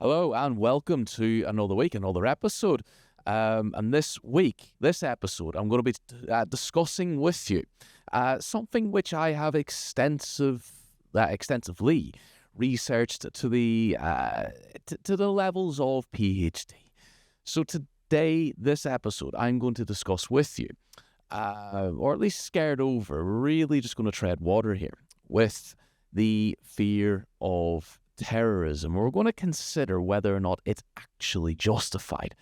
Hello and welcome to another week, another episode. And this week, this episode, I'm going to be discussing with you something which I have extensively researched to the levels of PhD. So today, this episode, I'm going to discuss with you, or at least scared over, really just going to tread water here with the fear of terrorism. We're going to consider whether or not it's actually justified.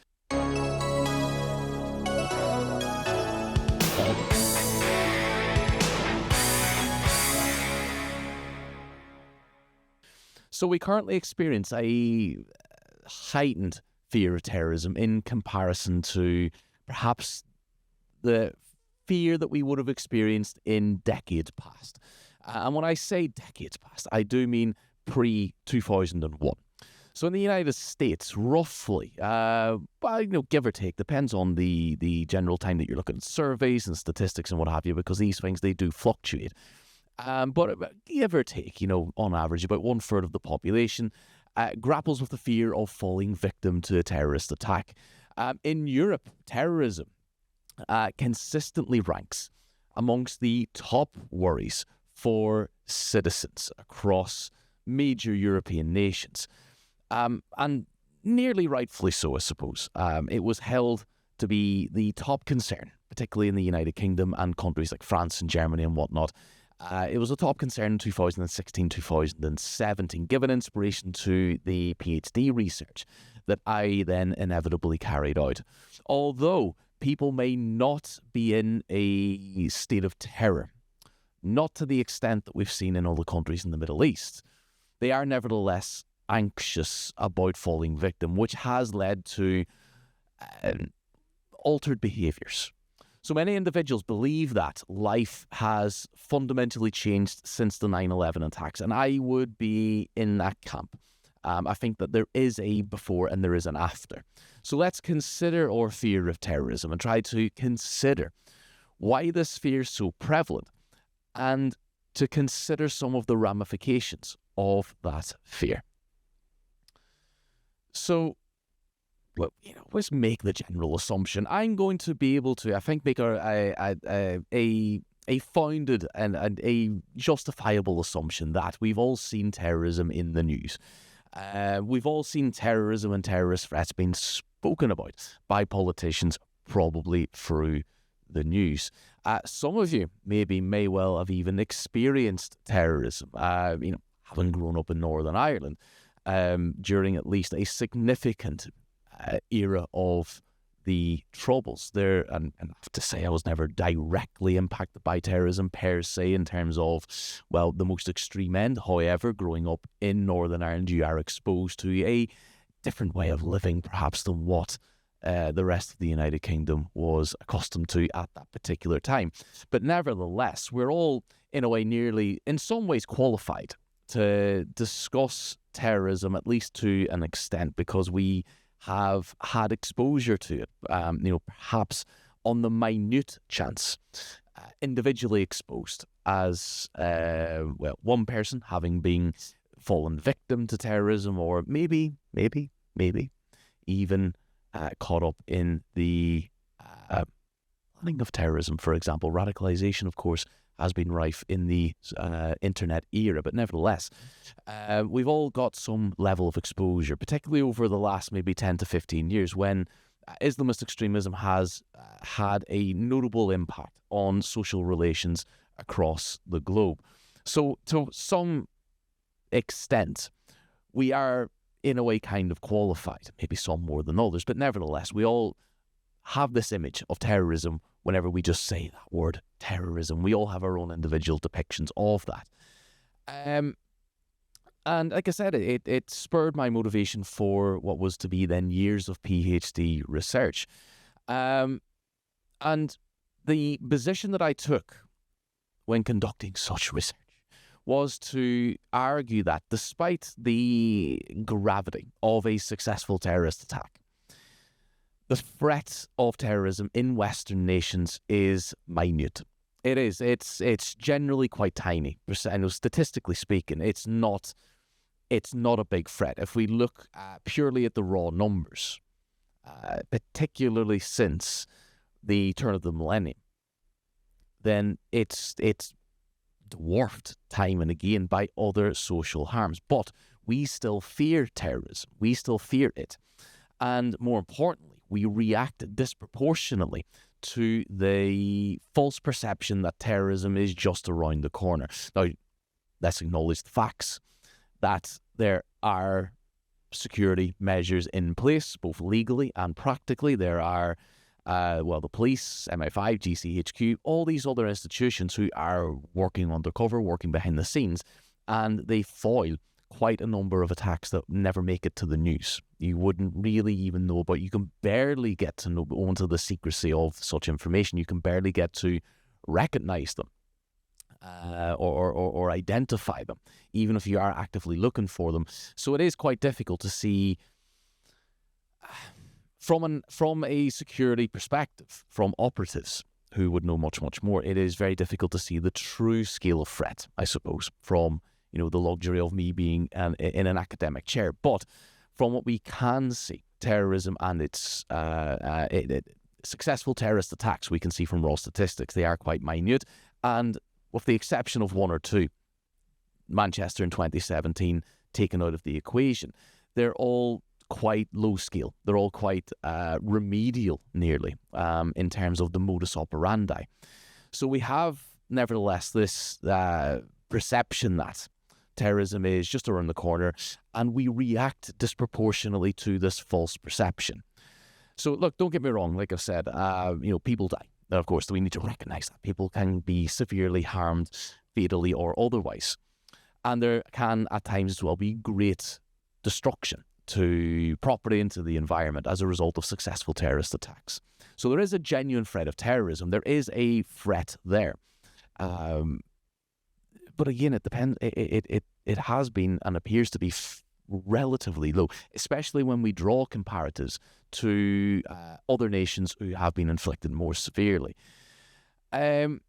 So we currently experience a heightened fear of terrorism in comparison to perhaps the fear that we would have experienced in decades past. And when I say decades past, I do mean pre-2001. So in the United States, roughly, give or take, depends on the general time that you're looking at surveys and statistics and what have you, because these things, they do fluctuate. But give or take, on average, about 1/3 of the population grapples with the fear of falling victim to a terrorist attack. In Europe, terrorism consistently ranks amongst the top worries for citizens across major European nations. And nearly rightfully so, I suppose. It was held to be the top concern, particularly in the United Kingdom and countries like France and Germany and whatnot. It was a top concern in 2016, 2017, given inspiration to the PhD research that I then inevitably carried out. Although people may not be in a state of terror, not to the extent that we've seen in other countries in the Middle East, they are nevertheless anxious about falling victim, which has led to altered behaviours. So many individuals believe that life has fundamentally changed since the 9/11 attacks, and I would be in that camp. I think that there is a before and there is an after. So let's consider our fear of terrorism and try to consider why this fear is so prevalent, and to consider some of the ramifications of that fear. So, let's make the general assumption. I'm going to be able to, I think, make a founded and a justifiable assumption that we've all seen terrorism in the news. We've all seen terrorism and terrorist threats being spoken about by politicians, probably through the news. Some of you may well have even experienced terrorism, having grown up in Northern Ireland during at least a significant era of the Troubles there. And I have to say, I was never directly impacted by terrorism per se in terms of, the most extreme end. However, growing up in Northern Ireland, you are exposed to a different way of living perhaps than what the rest of the United Kingdom was accustomed to at that particular time. But nevertheless, we're all, in a way, nearly, in some ways, qualified to discuss terrorism, at least to an extent, because we have had exposure to it, perhaps on the minute chance, individually exposed as, one person having been fallen victim to terrorism, or maybe even caught up in the planning of terrorism, for example. Radicalization, of course, has been rife in the internet era, but nevertheless, we've all got some level of exposure, particularly over the last maybe 10 to 15 years, when Islamist extremism has had a notable impact on social relations across the globe. So to some extent, we are in a way kind of qualified, maybe some more than others, but nevertheless, we all have this image of terrorism whenever we just say that word, terrorism. We all have our own individual depictions of that. And like I said, it spurred my motivation for what was to be then years of PhD research. And the position that I took when conducting such research was to argue that despite the gravity of a successful terrorist attack, the threat of terrorism in Western nations is minute. It is. It's generally quite tiny. I know, statistically speaking, it's not it's not a big threat. If we look purely at the raw numbers, particularly since the turn of the millennium, then it's dwarfed time and again by other social harms. But we still fear terrorism. We still fear it. And more importantly, we react disproportionately to the false perception that terrorism is just around the corner. Now, let's acknowledge the facts that there are security measures in place, both legally and practically. There are, the police, MI5, GCHQ, all these other institutions who are working undercover, working behind the scenes, and they foil quite a number of attacks that never make it to the news. You wouldn't really even know about. You can barely get to know onto the secrecy of such information. You can barely get to recognize them or identify them, even if you are actively looking for them. So it is quite difficult to see from a security perspective, from operatives who would know much, much more. It is very difficult to see the true scale of threat, I suppose, from the luxury of me being in an academic chair. But from what we can see, terrorism and its successful terrorist attacks, we can see from raw statistics, they are quite minute. And with the exception of one or two, Manchester in 2017 taken out of the equation, they're all quite low scale. They're all quite remedial, nearly, in terms of the modus operandi. So we have, nevertheless, this perception that terrorism is just around the corner, and we react disproportionately to this false perception. So look, don't get me wrong. Like I've said, people die. Now, of course, we need to recognise that people can be severely harmed, fatally or otherwise, and there can at times as well be great destruction to property and to the environment as a result of successful terrorist attacks. So there is a genuine threat of terrorism. There is a threat there. But again, it depends. It has been and appears to be relatively low, especially when we draw comparatives to other nations who have been inflicted more severely. And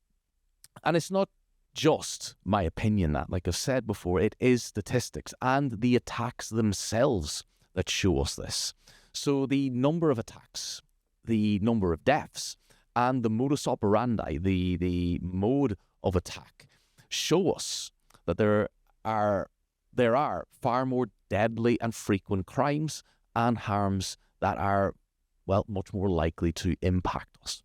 it's not just my opinion that, like I've said before, it is statistics and the attacks themselves that show us this. So the number of attacks, the number of deaths, and the modus operandi, the mode of attack, show us that there are far more deadly and frequent crimes and harms that are, much more likely to impact us.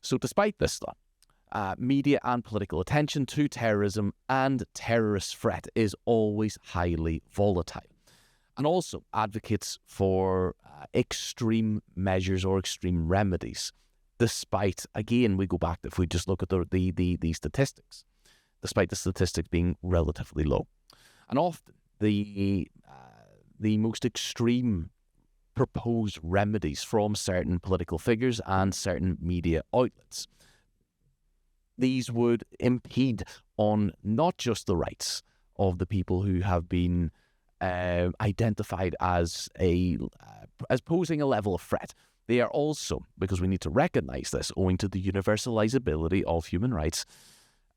So despite this, though, media and political attention to terrorism and terrorist threat is always highly volatile. And also advocates for extreme measures or extreme remedies, despite, again, we go back, if we just look at the statistics, despite the statistics being relatively low. And often the most extreme proposed remedies from certain political figures and certain media outlets, these would impede on not just the rights of the people who have been identified as posing a level of threat. They are also, because we need to recognise this, owing to the universalizability of human rights,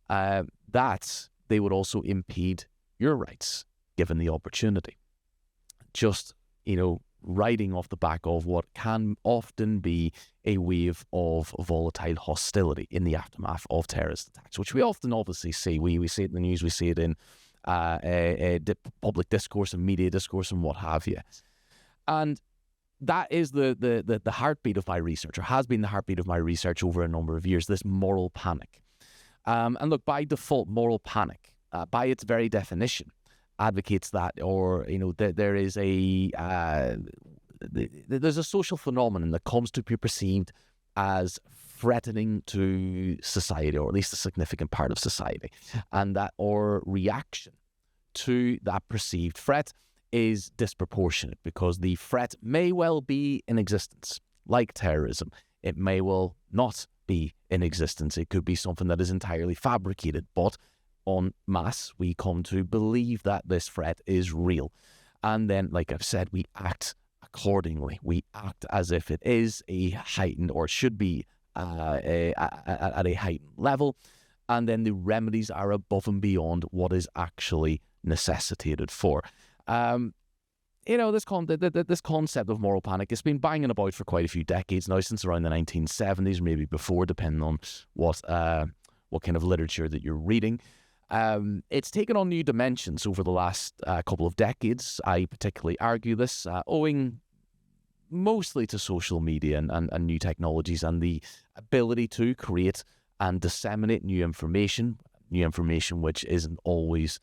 that they would also impede your rights, given the opportunity. Just, riding off the back of what can often be a wave of volatile hostility in the aftermath of terrorist attacks, which we often obviously see. We see it in the news, we see it in public discourse and media discourse and what have you. And that is the heartbeat of my research, or has been the heartbeat of my research over a number of years, this moral panic. And look, by default, moral panic, by its very definition, advocates that, or there's a social phenomenon that comes to be perceived as threatening to society, or at least a significant part of society, and that our reaction to that perceived threat is disproportionate, because the threat may well be in existence, like terrorism. It may well not be in existence. It could be something that is entirely fabricated, but en masse, we come to believe that this threat is real. And then, like I've said, we act accordingly. We act as if it is a heightened, or should be at a heightened level. And then the remedies are above and beyond what is actually necessitated for. This concept of moral panic has been banging about for quite a few decades now, since around the 1970s, or maybe before, depending on what kind of literature that you're reading. It's taken on new dimensions over the last couple of decades. I particularly argue this, owing mostly to social media and new technologies and the ability to create and disseminate new information which isn't always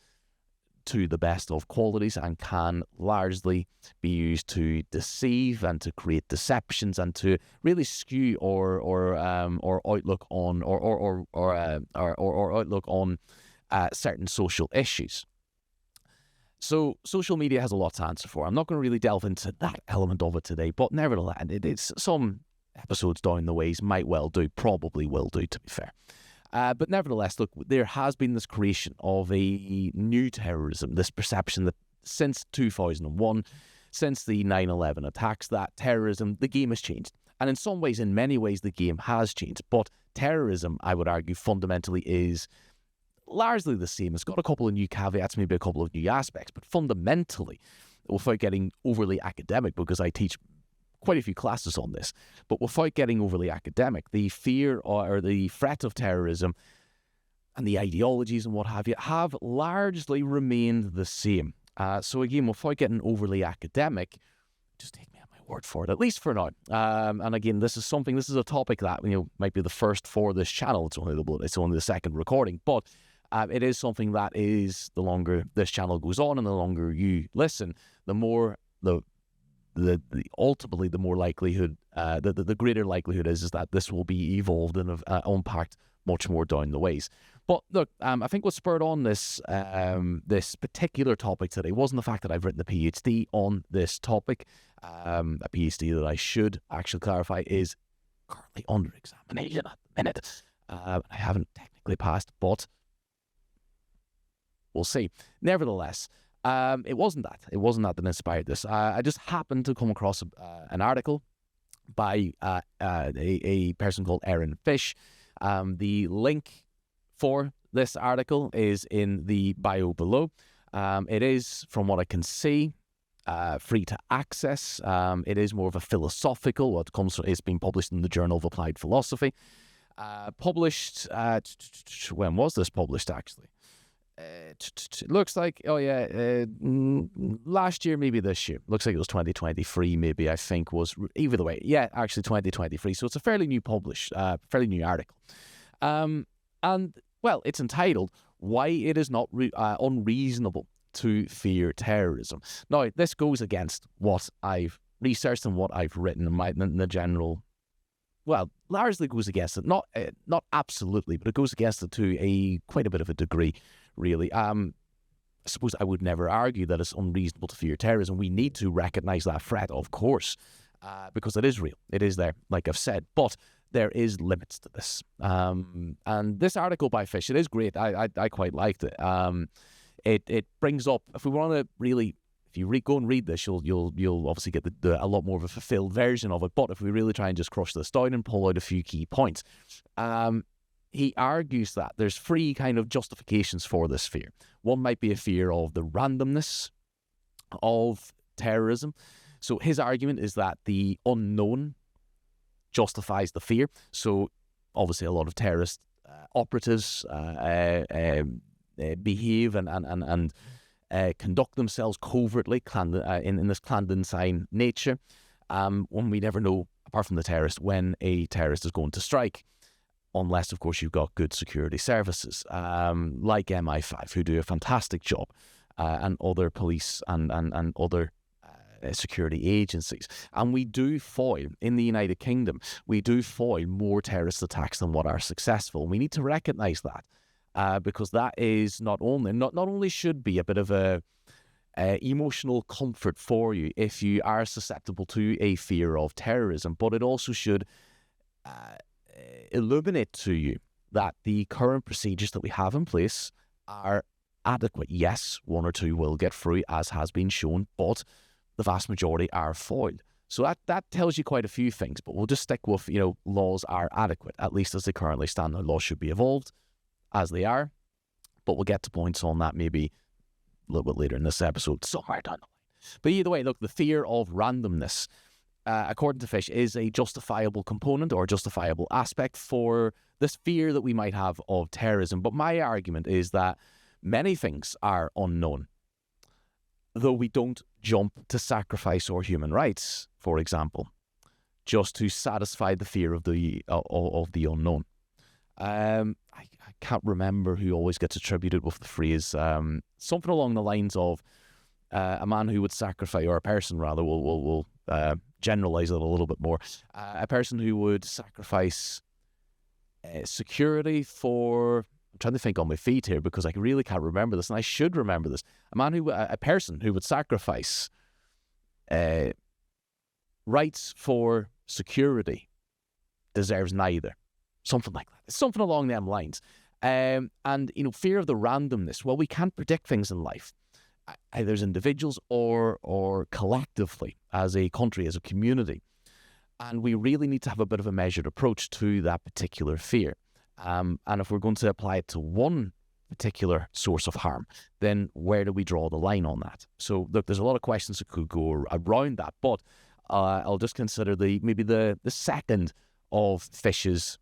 to the best of qualities and can largely be used to deceive and to create deceptions and to really skew or outlook on or outlook on certain social issues. So social media has a lot to answer for. I'm not going to really delve into that element of it today, but nevertheless, it's some episodes down the ways probably will do, to be fair. But nevertheless, look, there has been this creation of a new terrorism, this perception that since 2001, since the 9/11 attacks, that terrorism, the game has changed. And in many ways, the game has changed. But terrorism, I would argue, fundamentally is largely the same. It's got a couple of new caveats, maybe a couple of new aspects, but fundamentally, without getting overly academic, because I teach quite a few classes on this, but without getting overly academic, the fear or the threat of terrorism and the ideologies and what have you have largely remained the same. So again, without getting overly academic, just take me at my word for it, at least for now. And again, this is a topic that might be the first for this channel. It's only the second recording, but it is something that is, the longer this channel goes on and the longer you listen, the more ultimately the more likelihood, the greater likelihood is that this will be evolved and unpacked much more down the ways. But look, I think what spurred on this particular topic today wasn't the fact that I've written a PhD on this topic. A PhD that I should actually clarify is currently under examination at the minute. I haven't technically passed, but we'll see. Nevertheless, it wasn't that that inspired this. I just happened to come across an article by a person called Aaron Fish. The link for this article is in the bio below. It is, from what I can see, free to access. It is more of a philosophical. It's been published in the Journal of Applied Philosophy. Published. When was this published, actually? It looks like, last year, maybe this year. Looks like it was 2023, maybe, I think was, either way. Yeah, actually 2023. So it's a fairly new article. And, well, it's entitled, Why It Is Not Unreasonable to Fear Terrorism. Now, this goes against what I've researched and what I've written in the general, well, largely goes against it. Not absolutely, but it goes against it to quite a bit of a degree, really. I suppose I would never argue that it's unreasonable to fear terrorism. We need to recognize that threat, of course, because it is real. It is there, like I've said. But there is limits to this. And this article by Fish, it is great. I quite liked it. It brings up, if we want to really, if you go and read this, you'll obviously get a lot more of a fulfilled version of it. But if we really try and just crush this down and pull out a few key points, he argues that there's three kind of justifications for this fear. One might be a fear of the randomness of terrorism. So his argument is that the unknown justifies the fear. So obviously a lot of terrorist operatives behave and conduct themselves covertly in this clandestine nature, when we never know, apart from the terrorist, when a terrorist is going to strike, unless, of course, you've got good security services, like MI5, who do a fantastic job, and other police and other security agencies. And we do foil, in the United Kingdom, we do foil more terrorist attacks than what are successful. We need to recognise that, because that is not only should be a bit of a emotional comfort for you if you are susceptible to a fear of terrorism, but it also should illuminate to you that the current procedures that we have in place are adequate. Yes, one or two will get through, as has been shown, but the vast majority are foiled. So that tells you quite a few things, but we'll just stick with, laws are adequate, at least as they currently stand. Now, laws should be evolved as they are, but we'll get to points on that maybe a little bit later in this episode, somewhere down the line. But either way, look, the fear of randomness, according to Fish, is a justifiable component or justifiable aspect for this fear that we might have of terrorism. But my argument is that many things are unknown, though we don't jump to sacrifice our human rights, for example, just to satisfy the fear of the unknown. I can't remember who always gets attributed with the phrase, something along the lines of a man who would sacrifice, or a person rather, will generalize it a little bit more, a person who would sacrifice security for, I'm trying to think on my feet here because I really can't remember this, and I should remember this, a person who would sacrifice rights for security deserves neither. Something like that. Something along them lines. And, fear of the randomness. Well, we can't predict things in life, either as individuals or collectively, as a country, as a community. And we really need to have a bit of a measured approach to that particular fear. And if we're going to apply it to one particular source of harm, then where do we draw the line on that? So, look, there's a lot of questions that could go around that, but I'll just consider maybe the second of Fish's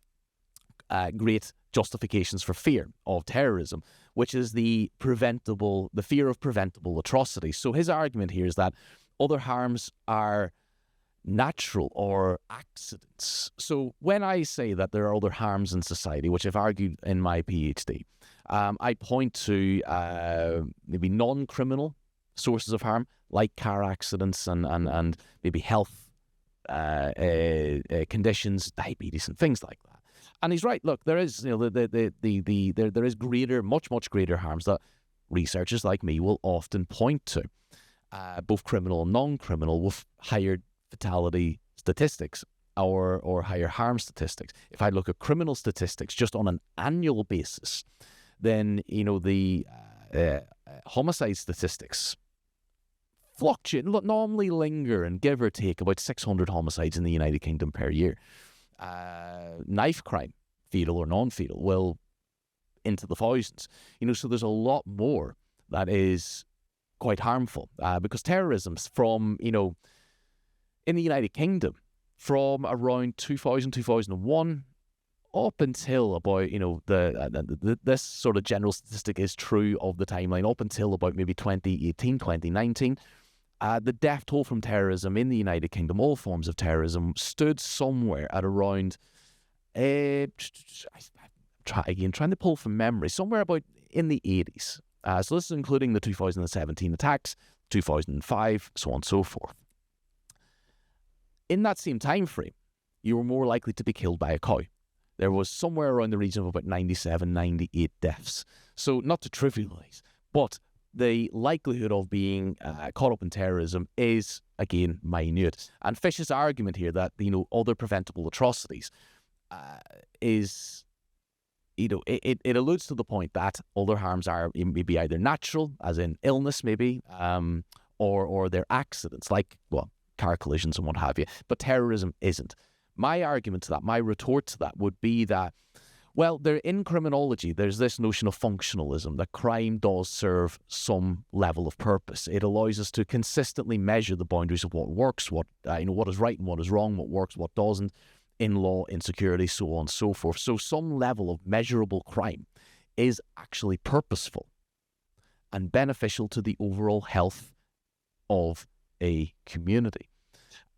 great justifications for fear of terrorism, which is the fear of preventable atrocities. So his argument here is that other harms are natural or accidents. So when I say that there are other harms in society, which I've argued in my PhD, I point to maybe non-criminal sources of harm, like car accidents and maybe health conditions, diabetes and things like that. And he's right. Look, there is, there is much greater harms that researchers like me will often point to, both criminal and non-criminal, with higher fatality statistics or higher harm statistics. If I look at criminal statistics just on an annual basis, then the homicide statistics fluctuate, normally linger and give or take about 600 homicides in the United Kingdom per year. Knife crime, fetal or non-fetal, will into the thousands. So there's a lot more that is quite harmful, because terrorism's from, in the United Kingdom, from around 2000, 2001 up until about, this sort of general statistic is true of the timeline, up until about maybe 2018, 2019, the death toll from terrorism in the United Kingdom, all forms of terrorism, stood somewhere at around, trying to pull from memory, somewhere about in the 80s. So this is including the 2017 attacks, 2005, so on and so forth. In that same time frame, you were more likely to be killed by a cow. There was somewhere around the region of about 97, 98 deaths. So not to trivialize, but the likelihood of being caught up in terrorism is, again, minute. And Fish's argument here that, other preventable atrocities is, it alludes to the point that other harms are maybe either natural, as in illness maybe, or they're accidents, like, car collisions and what have you. But terrorism isn't. My argument to that, my retort to that would be that, in criminology, there's this notion of functionalism, that crime does serve some level of purpose. It allows us to consistently measure the boundaries of what works, what is right and what is wrong, what works, what doesn't, in law, in security, so on and so forth. So some level of measurable crime is actually purposeful and beneficial to the overall health of a community.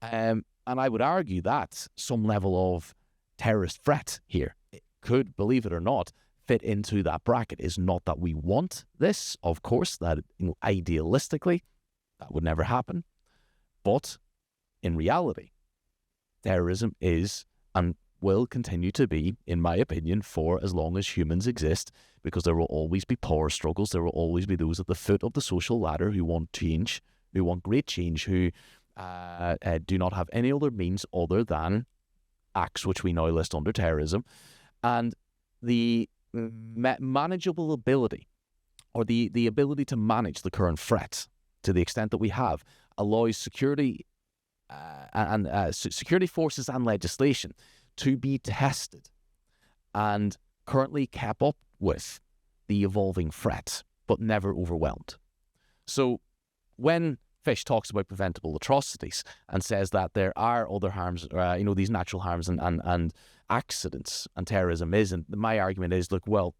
And I would argue that some level of terrorist threat here could, believe it or not, fit into that bracket. Is not that we want this, of course, that idealistically that would never happen, but in reality, terrorism is and will continue to be, in my opinion, for as long as humans exist, because there will always be power struggles. There will always be those at the foot of the social ladder who want change, who want great change, who do not have any other means other than acts which we now list under terrorism. And the manageable ability, or the ability to manage the current threat to the extent that we have, allows security security forces and legislation to be tested and currently kept up with the evolving threat, but never overwhelmed. So when Fish talks about preventable atrocities and says that there are other harms, these natural harms and accidents, and terrorism isn't, my argument is, look, well,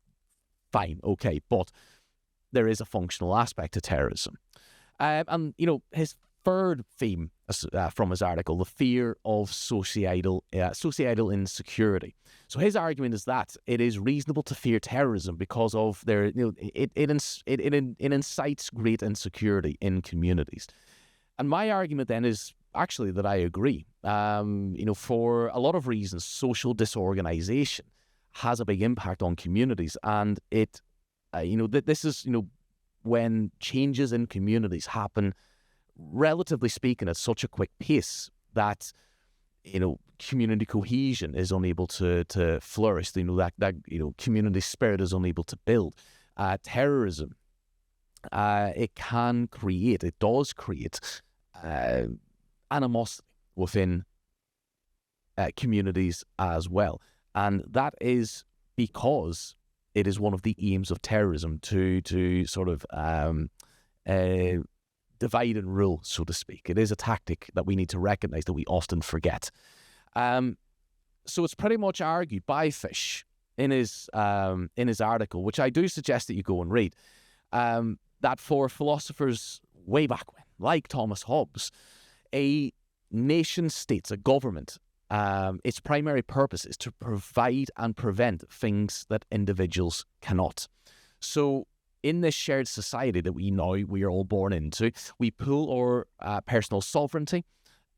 fine, okay, but there is a functional aspect to terrorism. His third theme from his article, the fear of societal insecurity. So his argument is that it is reasonable to fear terrorism because of it incites great insecurity in communities. And my argument then is actually that I agree. For a lot of reasons, social disorganization has a big impact on communities, and this is when changes in communities happen, relatively speaking, at such a quick pace that community cohesion is unable to flourish. That community spirit is unable to build. Terrorism, it does create animosity within communities as well, and that is because it is one of the aims of terrorism to sort of divide and rule, so to speak. It is a tactic that we need to recognize that we often forget. So it's pretty much argued by Fish in his article, which I do suggest that you go and read, that for philosophers way back when, like Thomas Hobbes, a nation state, a government, its primary purpose is to provide and prevent things that individuals cannot. So in this shared society that we are all born into, we pool our personal sovereignty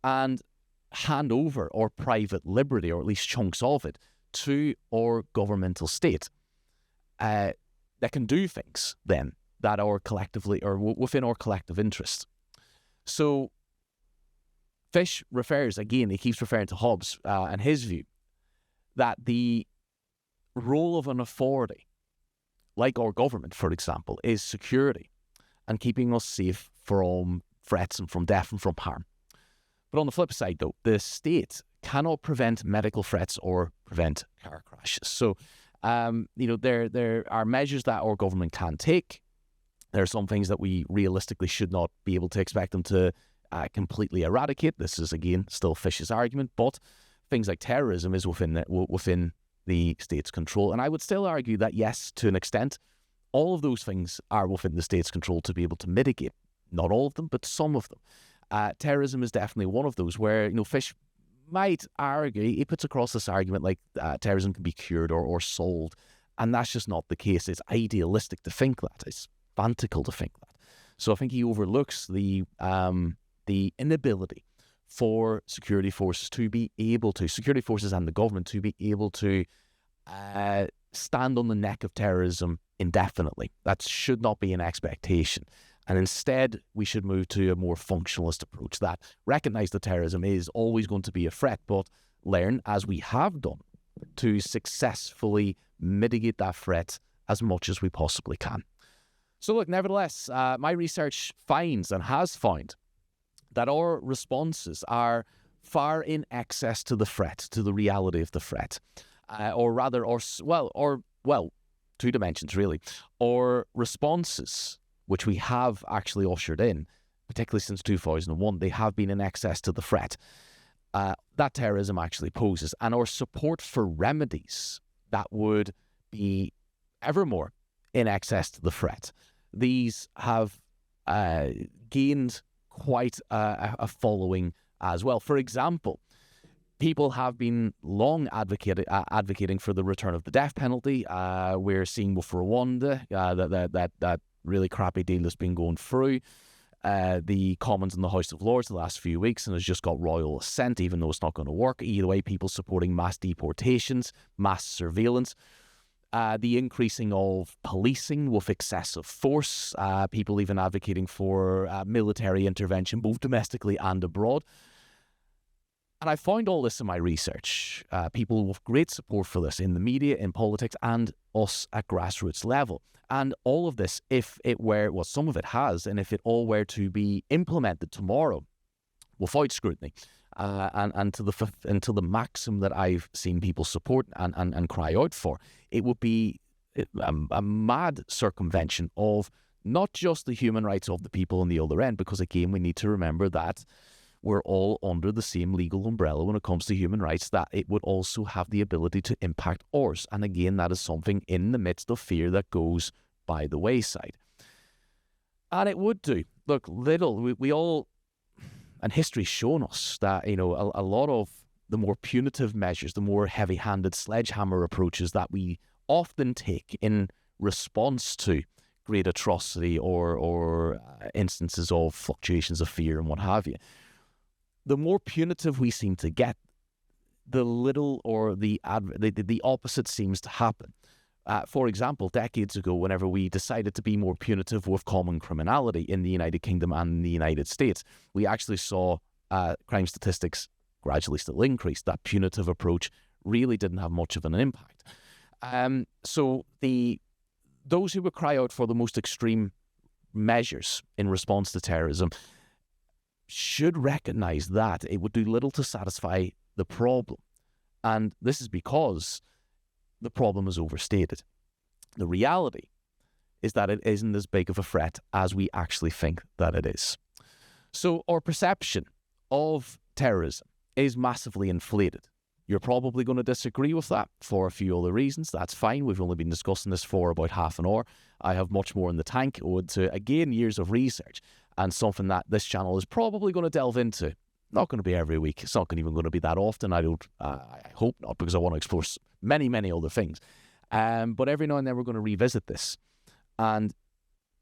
and hand over our private liberty, or at least chunks of it, to our governmental state that can do things then that are collectively or within our collective interest. So Fish he keeps referring to Hobbes and his view that the role of an authority, like our government, for example, is security and keeping us safe from threats and from death and from harm. But on the flip side, though, the state cannot prevent medical threats or prevent car crashes. So, there are measures that our government can take. There are some things that we realistically should not be able to expect them to completely eradicate. This is, again, still Fish's argument, but things like terrorism is within the state's control. And I would still argue that, yes, to an extent, all of those things are within the state's control to be able to mitigate. Not all of them, but some of them. Terrorism is definitely one of those where, Fish might argue, he puts across this argument like terrorism can be cured or solved. And that's just not the case. It's idealistic to think that. It's fanatical to think that. So I think he overlooks the inability for security forces and the government to be able to stand on the neck of terrorism indefinitely. That should not be an expectation. And instead, we should move to a more functionalist approach that recognize that terrorism is always going to be a threat, but learn, as we have done, to successfully mitigate that threat as much as we possibly can. So look, nevertheless, my research finds and has found that our responses are far in excess to the threat, to the reality of the threat. Two dimensions really. Our responses, which we have actually ushered in, particularly since 2001, they have been in excess to the threat that terrorism actually poses, and our support for remedies that would be ever more in excess to the threat. These have gained quite a following as well. For example, people have been long advocating for the return of the death penalty. We're seeing with Rwanda that really crappy deal that's been going through the Commons and the House of Lords the last few weeks and has just got royal assent, even though it's not going to work. Either way, people supporting mass deportations, mass surveillance, the increasing of policing with excessive force, people even advocating for military intervention, both domestically and abroad. And I found all this in my research, people with great support for this in the media, in politics, and us at grassroots level. And all of this, if it were, well, some of it has, and if it all were to be implemented tomorrow without scrutiny, and to the maximum that I've seen people support and cry out for, it would be a mad circumvention of not just the human rights of the people on the other end, because again, we need to remember that we're all under the same legal umbrella when it comes to human rights, that it would also have the ability to impact ours. And again, that is something in the midst of fear that goes by the wayside. And it would do. Look, we all, and history's shown us that, a lot of the more punitive measures, the more heavy-handed sledgehammer approaches that we often take in response to great atrocity or instances of fluctuations of fear and what have you, the more punitive we seem to get, the little or the opposite seems to happen. For example, decades ago, whenever we decided to be more punitive with common criminality in the United Kingdom and in the United States, we actually saw crime statistics gradually still increase. That punitive approach really didn't have much of an impact. So those who would cry out for the most extreme measures in response to terrorism should recognize that it would do little to satisfy the problem. And this is because the problem is overstated. The reality is that it isn't as big of a threat as we actually think that it is. So our perception of terrorism is massively inflated. You're probably going to disagree with that for a few other reasons. That's fine. We've only been discussing this for about half an hour. I have much more in the tank, owed to, again, years of research, and something that this channel is probably going to delve into. Not going to be every week. It's not even going to be that often. I hope not, because I want to explore many, many other things. But every now and then we're going to revisit this, and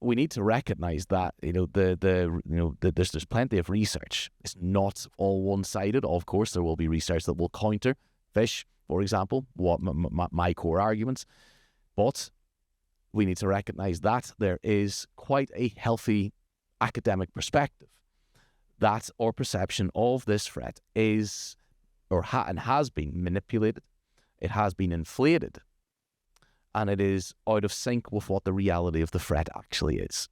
we need to recognize that there's plenty of research. It's not all one-sided. Of course, there will be research that will counter fish, for example, what my core arguments. But we need to recognize that there is quite a healthy academic perspective that our perception of this threat is, and has been manipulated. It has been inflated, and it is out of sync with what the reality of the threat actually is.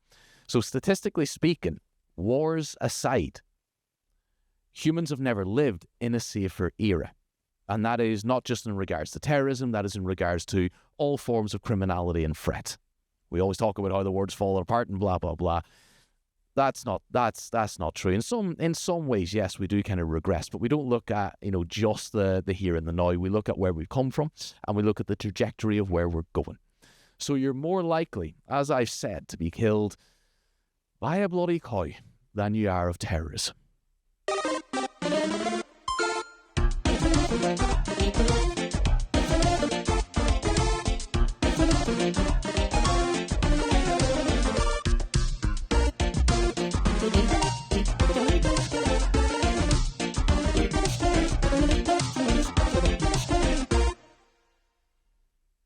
So statistically speaking, wars aside, humans have never lived in a safer era. And that is not just in regards to terrorism, that is in regards to all forms of criminality and threat. We always talk about how the world's fallen apart and blah, blah, blah. That's not true. In some ways, yes, we do kind of regress, but we don't look at, just the here and the now. We look at where we've come from, and we look at the trajectory of where we're going. So you're more likely, as I've said, to be killed by a bloody cow than you are of terrorism.